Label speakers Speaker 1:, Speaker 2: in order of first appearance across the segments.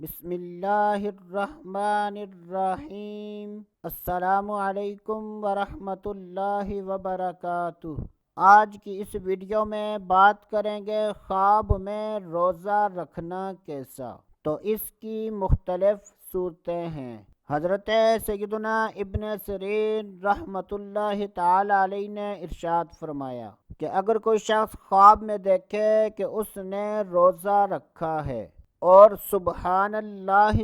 Speaker 1: بسم اللہ الرحمن الرحیم۔ السلام علیکم ورحمۃ اللہ وبرکاتہ۔ آج کی اس ویڈیو میں بات کریں گے خواب میں روزہ رکھنا کیسا۔ تو اس کی مختلف صورتیں ہیں۔ حضرت سیدنا ابن سیرین رحمۃ اللہ تعالی علیہ نے ارشاد فرمایا کہ اگر کوئی شخص خواب میں دیکھے کہ اس نے روزہ رکھا ہے اور سبحان اللہ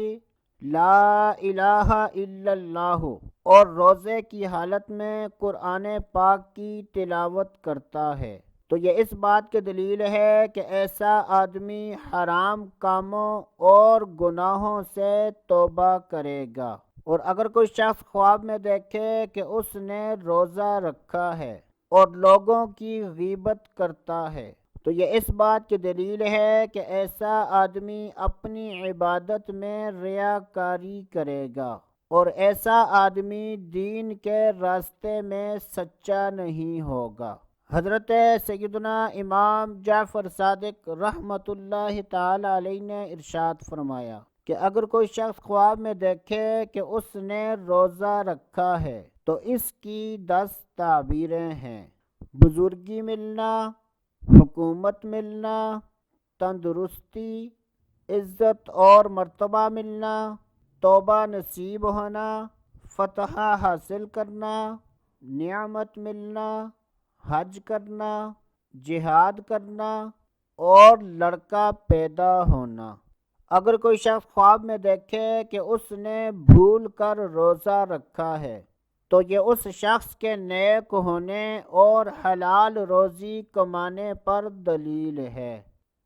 Speaker 1: لا الہ الا اللہ اور روزے کی حالت میں قرآن پاک کی تلاوت کرتا ہے، تو یہ اس بات کی دلیل ہے کہ ایسا آدمی حرام کاموں اور گناہوں سے توبہ کرے گا۔ اور اگر کوئی شخص خواب میں دیکھے کہ اس نے روزہ رکھا ہے اور لوگوں کی غیبت کرتا ہے، تو یہ اس بات کی دلیل ہے کہ ایسا آدمی اپنی عبادت میں ریاکاری کرے گا اور ایسا آدمی دین کے راستے میں سچا نہیں ہوگا۔ حضرت سیدنا امام جعفر صادق رحمۃ اللہ تعالی علیہ نے ارشاد فرمایا کہ اگر کوئی شخص خواب میں دیکھے کہ اس نے روزہ رکھا ہے تو اس کی 10 تعبیریں ہیں: بزرگی ملنا، حکومت ملنا، تندرستی، عزت اور مرتبہ ملنا، توبہ نصیب ہونا، فتح حاصل کرنا، نعمت ملنا، حج کرنا، جہاد کرنا اور لڑکا پیدا ہونا۔ اگر کوئی شخص خواب میں دیکھے کہ اس نے بھول کر روزہ رکھا ہے تو یہ اس شخص کے نیک ہونے اور حلال روزی کمانے پر دلیل ہے۔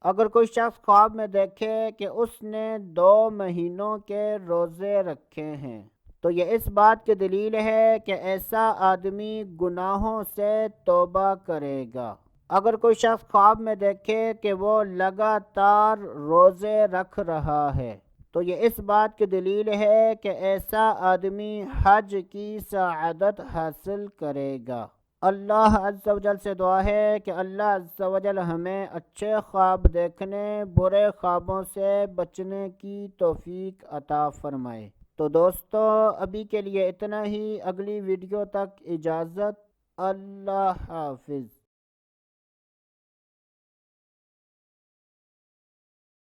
Speaker 1: اگر کوئی شخص خواب میں دیکھے کہ اس نے 2 مہینوں کے روزے رکھے ہیں تو یہ اس بات کی دلیل ہے کہ ایسا آدمی گناہوں سے توبہ کرے گا۔ اگر کوئی شخص خواب میں دیکھے کہ وہ لگاتار روزے رکھ رہا ہے تو یہ اس بات کی دلیل ہے کہ ایسا آدمی حج کی سعادت حاصل کرے گا۔ اللہ عز و جل سے دعا ہے کہ اللہ عز و جل ہمیں اچھے خواب دیکھنے، برے خوابوں سے بچنے کی توفیق عطا فرمائے۔ تو دوستو، ابھی کے لیے اتنا ہی۔ اگلی ویڈیو تک اجازت۔ اللہ حافظ۔